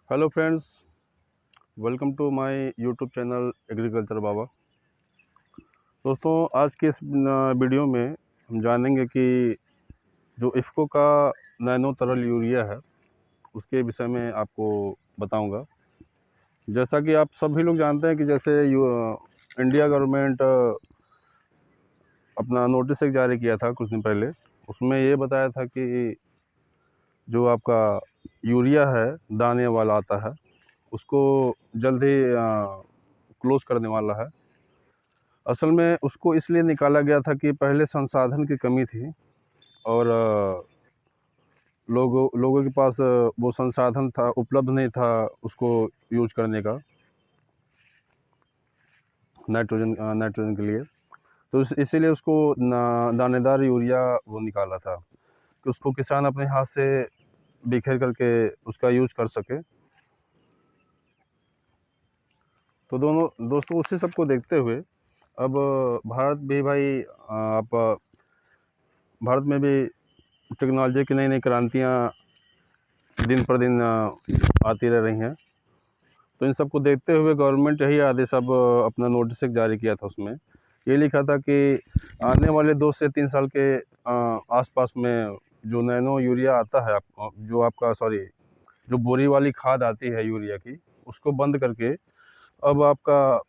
Hello friends, welcome to my YouTube channel agriculture Baba. दोस्तों, आज के इस वीडियो में हम जानेंगे कि जो इफ़को का नैनो तरल यूरिया है उसके विषय में आपको बताऊंगा। जैसा कि आप सभी लोग जानते हैं कि जैसे इंडिया गवर्नमेंट अपना नोटिस एक जारी किया था कुछ दिन पहले। उसमें ये बताया था कि जो आपका यूरिया है दाने वाला आता है उसको जल्द ही क्लोज़ करने वाला है। असल में उसको इसलिए निकाला गया था कि पहले संसाधन की कमी थी और लोगों के पास वो संसाधन था उपलब्ध नहीं था उसको यूज करने का नाइट्रोजन के लिए। तो इसीलिए उसको दानेदार यूरिया वो निकाला था कि उसको किसान अपने हाथ से बिखेर करके उसका यूज कर सके। तो दोनों दोस्तों उसी सबको देखते हुए अब भारत भी भाई आप भारत में भी टेक्नोलॉजी की नई नई क्रांतियाँ दिन पर दिन आती रह रही हैं। तो इन सबको देखते हुए गवर्नमेंट यही आदेश अब अपना नोटिस एक जारी किया था। उसमें ये लिखा था कि आने वाले 2 से 3 साल के आसपास में जो नैनो यूरिया आता है जो आपका जो बोरी वाली खाद आती है यूरिया की, उसको बंद करके अब आपका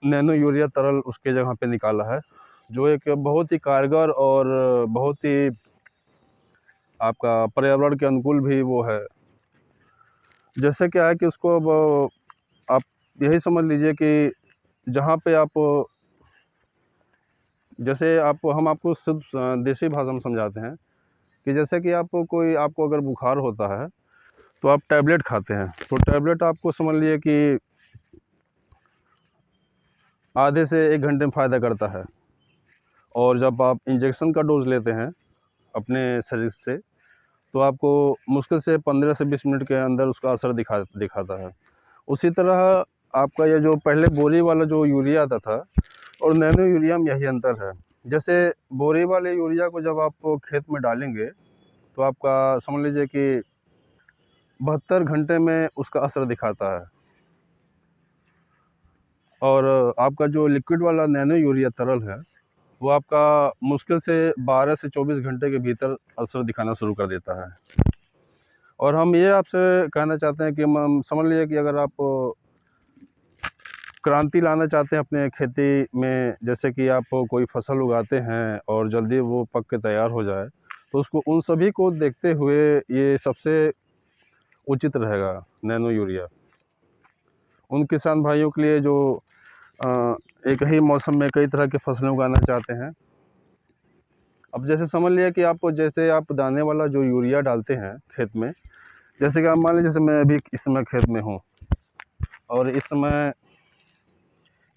नैनो यूरिया तरल उसके जगह पे निकाला है, जो एक बहुत ही कारगर और बहुत ही आपका पर्यावरण के अनुकूल भी वो है। जैसे क्या है कि उसको अब आप यही समझ लीजिए कि जहाँ पे आप जैसे आप हम आपको शुद्ध देसी भाषा में समझाते हैं कि जैसे कि आपको अगर बुखार होता है तो आप टैबलेट खाते हैं, तो टैबलेट आपको समझ लीजिए कि आधे से 1 घंटे में फ़ायदा करता है। और जब आप इंजेक्शन का डोज लेते हैं अपने शरीर से तो आपको मुश्किल से 15 से 20 मिनट के अंदर उसका असर दिखाता है। उसी तरह आपका ये जो पहले बोरी वाला जो यूरिया आता था और नैनो यूरिया में यही अंतर है। जैसे बोरी वाले यूरिया को जब आप खेत में डालेंगे तो आपका समझ लीजिए कि 72 घंटे में उसका असर दिखाता है, और आपका जो लिक्विड वाला नैनो यूरिया तरल है वो आपका मुश्किल से 12 से 24 घंटे के भीतर असर दिखाना शुरू कर देता है। और हम ये आपसे कहना चाहते हैं कि हम समझ लीजिए कि अगर आप क्रांति लाना चाहते हैं अपने खेती में, जैसे कि आप कोई फसल उगाते हैं और जल्दी वो पक के तैयार हो जाए, तो उसको उन सभी को देखते हुए ये सबसे उचित रहेगा नैनो यूरिया उन किसान भाइयों के लिए जो एक ही मौसम में कई तरह की फसलें उगाना चाहते हैं। अब जैसे समझ लिया कि जैसे आप दाने वाला जो यूरिया डालते हैं खेत में, जैसे कि आप मान लीजिए जैसे मैं अभी इस समय खेत में हूँ और इसमें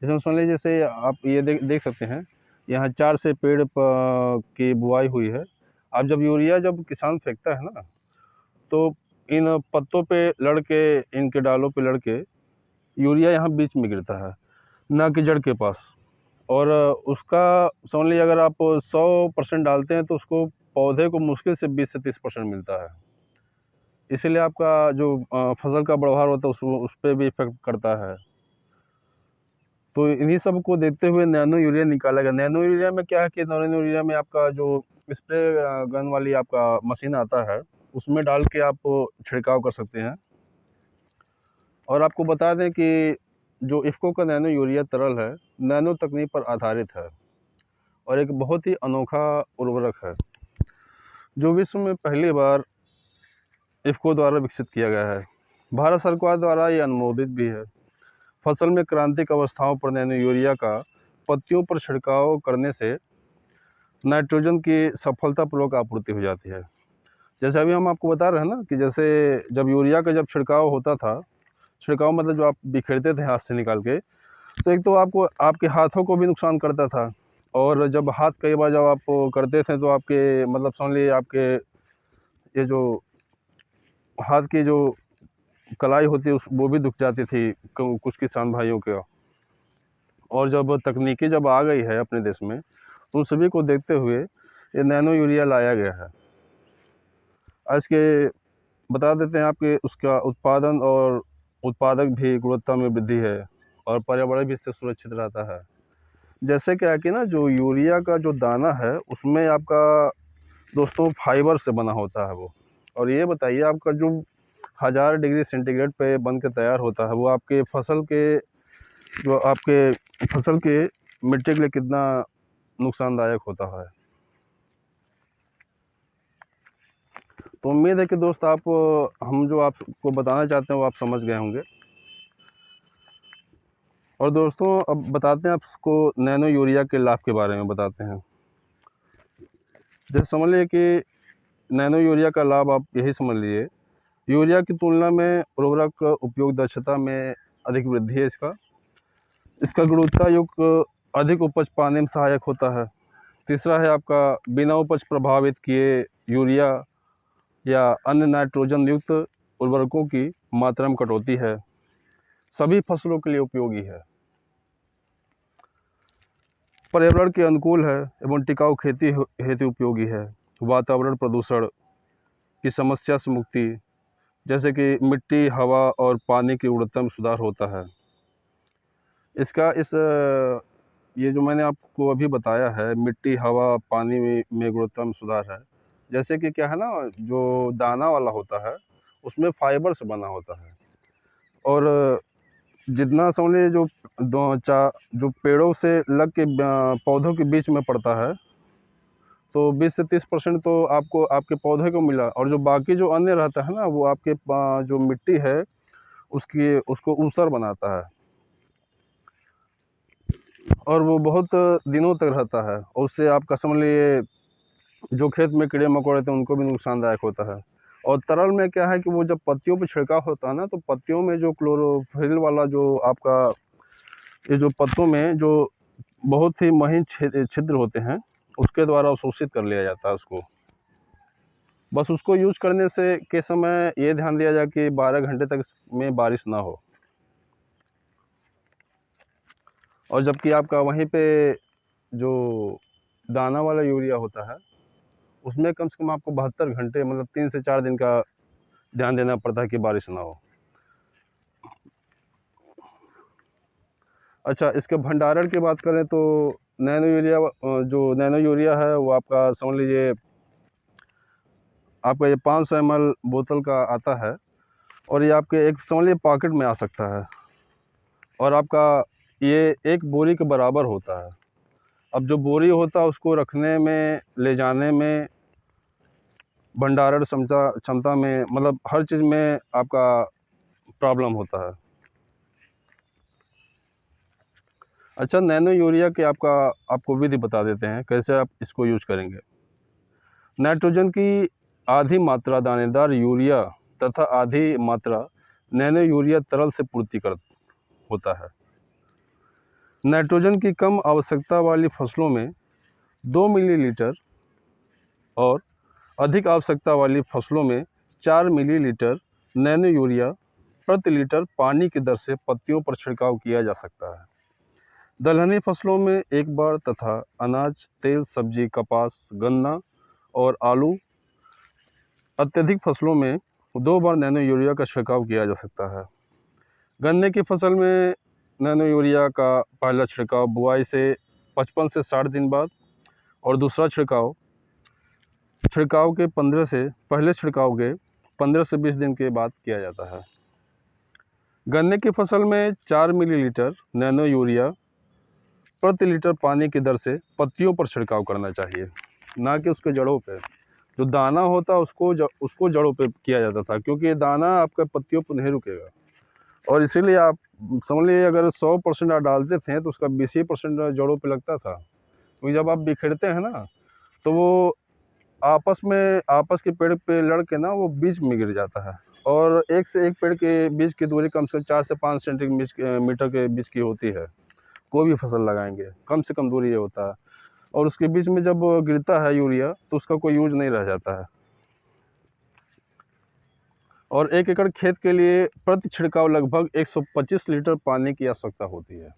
समझ लीजिए जैसे आप ये देख सकते हैं, यहाँ 4 से पेड़ की बुआई हुई है। अब जब यूरिया जब किसान फेंकता है ना, तो इन पत्तों पे लड़ के, इनके डालों पे लड़ के यूरिया यहाँ बीच में गिरता है, ना कि जड़ के पास। और उसका समझ लीजिए अगर आप 100% डालते हैं तो उसको पौधे को मुश्किल से 20 से 30% मिलता है। इसीलिए आपका जो फसल का बढ़वार होता है उस पे भी इफ़ेक्ट करता है। तो इन्हीं सब को देखते हुए नैनो यूरिया निकाला गया। नैनो यूरिया में क्या है कि नैनो यूरिया में आपका जो स्प्रे गन वाली आपका मशीन आता है, उसमें डाल के आप छिड़काव कर सकते हैं। और आपको बता दें कि जो इफ़को का नैनो यूरिया तरल है, नैनो तकनीक पर आधारित है और एक बहुत ही अनोखा उर्वरक है, जो विश्व में पहली बार इफ़को द्वारा विकसित किया गया है। भारत सरकार द्वारा ये अनुमोदित भी है। फसल में क्रांतिक अवस्थाओं पर नैनो यूरिया का पत्तियों पर छिड़काव करने से नाइट्रोजन की सफलतापूर्वक आपूर्ति हो जाती है। जैसे अभी हम आपको बता रहे हैं ना कि जैसे जब यूरिया का जब छिड़काव होता था, छिड़काव मतलब जो आप बिखेरते थे हाथ से निकाल के, तो एक तो आपको आपके हाथों को भी नुकसान करता था। और जब हाथ कई बार जब आप करते थे तो आपके मतलब समझ लीजिए आपके ये जो हाथ की जो कलाई होती है वो भी दुख जाती थी कुछ किसान भाइयों के। और जब तकनीकी जब आ गई है अपने देश में, उन सभी को देखते हुए ये नैनो यूरिया लाया गया है। आज के बता देते हैं आपके उसका उत्पादन और उत्पादक भी गुणवत्ता में वृद्धि है और पर्यावरण भी इससे सुरक्षित रहता है। जैसे क्या है कि ना जो यूरिया का जो दाना है उसमें आपका दोस्तों फाइबर से बना होता है वो। और ये बताइए आपका जो 1000 डिग्री सेंटीग्रेड पे बन के तैयार होता है वो आपके फसल के मिट्टी के लिए कितना नुकसानदायक होता है। तो उम्मीद है कि दोस्त आप हम जो आपको बताना चाहते हैं वो आप समझ गए होंगे। और दोस्तों अब बताते हैं आपको नैनो यूरिया के लाभ के बारे में बताते हैं। जैसे समझ लीजिए कि नैनो यूरिया का लाभ आप यही समझ लीजिए, यूरिया की तुलना में उर्वरक उपयोग दक्षता में अधिक वृद्धि है इसका गुणवत्ता युक्त अधिक उपज पाने में सहायक होता है। तीसरा है आपका बिना उपज प्रभावित किए यूरिया या अन्य नाइट्रोजन युक्त उर्वरकों की मात्रा में कटौती है, सभी फसलों के लिए उपयोगी है, पर्यावरण के अनुकूल है एवं टिकाऊ खेती हेतु उपयोगी है, वातावरण प्रदूषण की समस्या से मुक्ति जैसे कि मिट्टी, हवा और पानी की गुणवत्ता में सुधार होता है। इसका ये जो मैंने आपको अभी बताया है मिट्टी, हवा, पानी में गुणवत्ता में सुधार है। जैसे कि क्या है ना जो दाना वाला होता है उसमें फाइबर से बना होता है और जितना समझ जो पेड़ों से लग के पौधों के बीच में पड़ता है तो 20 से 30% तो आपको आपके पौधे को मिला और जो बाकी जो अन्य रहता है ना वो आपके जो मिट्टी है उसको ऊसर बनाता है और वो बहुत दिनों तक रहता है और उससे आपका समझ लीजिए जो खेत में कीड़े मकोड़े थे उनको भी नुकसानदायक होता है। और तरल में क्या है कि वो जब पत्तियों पे छिड़काव होता है ना तो पत्तियों में जो क्लोरोफिल वाला जो आपका ये जो पत्तों में जो बहुत ही महीन छिद्र होते हैं उसके द्वारा अवशोषित कर लिया जाता है उसको। बस उसको यूज करने से के समय ये ध्यान दिया जाए कि 12 घंटे तक में बारिश ना हो। और जबकि आपका वहीं पे जो दाना वाला यूरिया होता है उसमें कम से कम आपको 72 घंटे मतलब 3 से 4 दिन का ध्यान देना पड़ता है कि बारिश ना हो। अच्छा, इसके भंडारण की बात करें तो जो नैनो यूरिया है वो आपका समझ लीजिए आपका ये 500 ml बोतल का आता है और ये आपके एक समझ लीजिए पॉकेट में आ सकता है और आपका ये एक बोरी के बराबर होता है। अब जो बोरी होता है उसको रखने में, ले जाने में, भंडारण क्षमता में मतलब हर चीज़ में आपका प्रॉब्लम होता है। अच्छा, नैनो यूरिया के आपको विधि बता देते हैं कैसे आप इसको यूज करेंगे। नाइट्रोजन की आधी मात्रा दानेदार यूरिया तथा आधी मात्रा नैनो यूरिया तरल से पूर्ति कर होता है। नाइट्रोजन की कम आवश्यकता वाली फसलों में 2 मिलीलीटर और अधिक आवश्यकता वाली फसलों में 4 मिलीलीटर नैनो यूरिया प्रति लीटर पानी की दर से पत्तियों पर छिड़काव किया जा सकता है। दलहनी फसलों में एक बार तथा अनाज, तेल, सब्जी, कपास, गन्ना और आलू अत्यधिक फसलों में 2 बार नैनो यूरिया का छिड़काव किया जा सकता है। गन्ने की फसल में नैनो यूरिया का पहला छिड़काव बुआई से 55 से 60 दिन बाद और दूसरा छिड़काव के 15 से 20 दिन के बाद किया जाता है। गन्ने की फसल में 4 मिलीलीटर नैनो यूरिया प्रति लीटर पानी की दर से पत्तियों पर छिड़काव करना चाहिए, ना कि उसके जड़ों पे। जो दाना होता है उसको जड़ों पे किया जाता था क्योंकि दाना आपका पत्तियों पर नहीं रुकेगा और इसीलिए आप समझ लीजिए अगर 100% आप डालते थे तो उसका 20% जड़ों पे लगता था क्योंकि जब आप बिखेरते हैं ना तो वो आपस के पेड़ पे लड़ के ना वो बीज में गिर जाता है और एक से एक पेड़ के बीज की दूरी कम से कम 4 से 5 सेंटीमीटर के बीच की होती है। कोई भी फसल लगाएंगे कम से कम दूरी ये होता है और उसके बीच में जब गिरता है यूरिया तो उसका कोई यूज नहीं रह जाता है। और 1 एकड़ खेत के लिए प्रति छिड़काव लगभग 125 लीटर पानी की आवश्यकता होती है।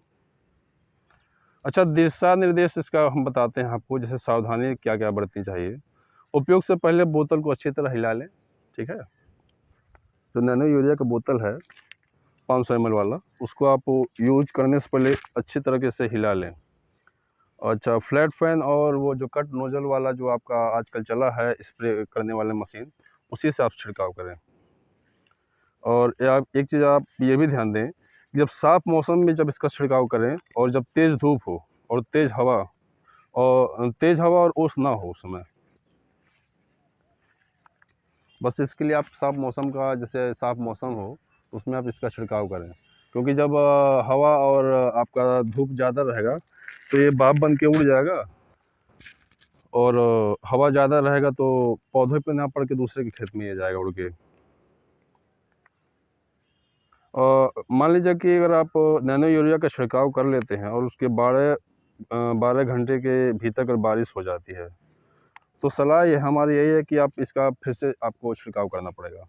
अच्छा, दिशा निर्देश इसका हम बताते हैं आपको, जैसे सावधानी क्या क्या बरतनी चाहिए। उपयोग से पहले बोतल को अच्छी तरह हिला लें, ठीक है। जो नैनो यूरिया का बोतल है 500 ml वाला, उसको आप यूज करने से पहले अच्छी तरीके से हिला लें। अच्छा, फ्लैट फैन और वो जो कट नोजल वाला जो आपका आजकल चला है स्प्रे करने वाले मशीन, उसी से आप छिड़काव करें। और आप एक चीज़ आप ये भी ध्यान दें, जब साफ़ मौसम में जब इसका छिड़काव करें और जब तेज़ धूप हो और तेज़ हवा और ओस ना हो उस समय। बस इसके लिए आप साफ़ मौसम का, जैसे साफ़ मौसम हो उसमें आप इसका छिड़काव करें, क्योंकि जब हवा और आपका धूप ज़्यादा रहेगा तो ये भाप बन के उड़ जाएगा, और हवा ज़्यादा रहेगा तो पौधे पे ना पड़ के दूसरे के खेत में ये जाएगा उड़ के। मान लीजिए कि अगर आप नैनो यूरिया का छिड़काव कर लेते हैं और उसके 12 घंटे के भीतर अगर बारिश हो जाती है, तो सलाह ये हमारी यही है कि आप इसका फिर से आपको छिड़काव करना पड़ेगा।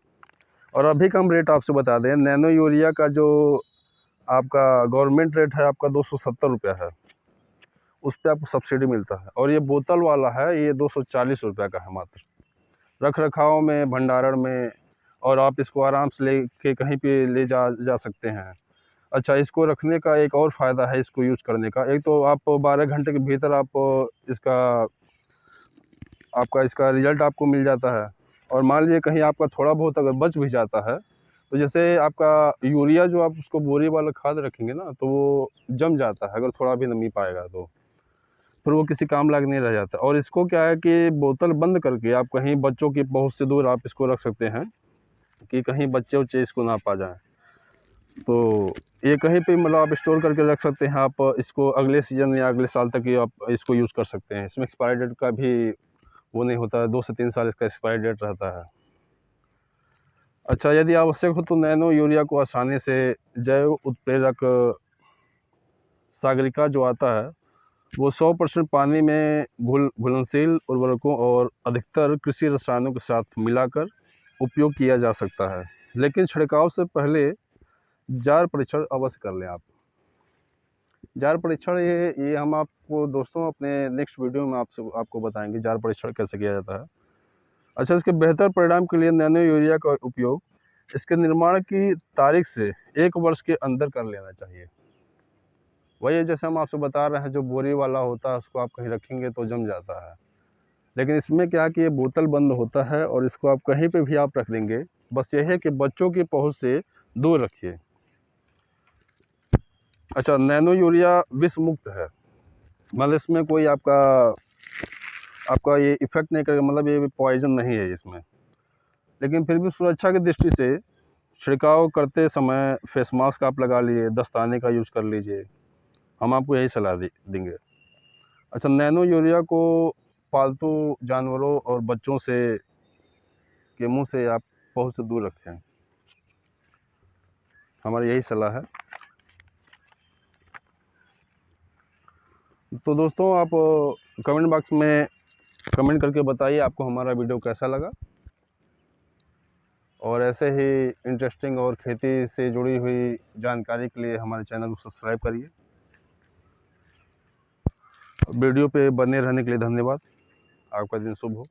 और अभी का हम रेट आपसे बता दें, नैनो यूरिया का जो आपका गवर्नमेंट रेट है आपका 270 रुपया है, उस पर आपको सब्सिडी मिलता है। और ये बोतल वाला है, ये 240 रुपये का है मात्र। रख रखाव में, भंडारण में, और आप इसको आराम से लेके कहीं पे ले जा सकते हैं। अच्छा, इसको रखने का एक और फ़ायदा है इसको यूज़ करने का। एक तो आप 12 घंटे के भीतर इसका रिज़ल्ट आपको मिल जाता है। और मान लीजिए कहीं आपका थोड़ा बहुत अगर बच भी जाता है, तो जैसे आपका यूरिया जो आप उसको बोरी वाला खाद रखेंगे ना, तो वो जम जाता है अगर थोड़ा भी नमी पाएगा तो, फिर वो किसी काम लायक नहीं रह जाता। और इसको क्या है कि बोतल बंद करके आप कहीं बच्चों की पहुँच से दूर आप इसको रख सकते हैं, कि कहीं बच्चे इसको ना पा जाएँ। तो ये कहीं पे मतलब आप स्टोर करके रख सकते हैं। आप इसको अगले सीज़न या अगले साल तक ये आप इसको यूज़ कर सकते हैं। इसमें एक्सपायरी डेट का भी वो नहीं होता है, 2 से 3 साल इसका एक्सपायरी डेट रहता है। अच्छा, यदि आवश्यक हो तो नैनो यूरिया को आसानी से जैव उत्प्रेरक सागरिका जो आता है, वो 100% पानी में घुलनशील उर्वरकों और अधिकतर कृषि रसायनों के साथ मिलाकर उपयोग किया जा सकता है। लेकिन छिड़काव से पहले जार परीक्षण अवश्य कर लें आप। जार परीक्षण ये हम आपको दोस्तों अपने नेक्स्ट वीडियो में आपको बताएंगे जार परीक्षण कैसे किया जाता है। अच्छा, इसके बेहतर परिणाम के लिए नैनो यूरिया का उपयोग इसके निर्माण की तारीख से 1 वर्ष के अंदर कर लेना चाहिए। वही जैसे हम आपसे बता रहे हैं, जो बोरी वाला होता है उसको आप कहीं रखेंगे तो जम जाता है, लेकिन इसमें क्या है कि ये बोतल बंद होता है और इसको आप कहीं पे भी आप रख देंगे। बस यह है कि बच्चों की पहुँच से दूर रखिए। अच्छा, नैनो यूरिया विष मुक्त है, मतलब इसमें कोई आपका ये इफ़ेक्ट नहीं करेगा, मतलब ये पॉइज़न नहीं है इसमें। लेकिन फिर भी सुरक्षा की दृष्टि से छिड़काव करते समय फेस मास्क आप लगा लिए, दस्ताने का यूज़ कर लीजिए, हम आपको यही सलाह देंगे। अच्छा, नैनो यूरिया को पालतू जानवरों और बच्चों के मुंह से आप पहुँच से दूर रखें, हमारी यही सलाह है। तो दोस्तों, आप कमेंट बॉक्स में कमेंट करके बताइए आपको हमारा वीडियो कैसा लगा, और ऐसे ही इंटरेस्टिंग और खेती से जुड़ी हुई जानकारी के लिए हमारे चैनल को सब्सक्राइब करिए। वीडियो पे बने रहने के लिए धन्यवाद। आपका दिन शुभ हो।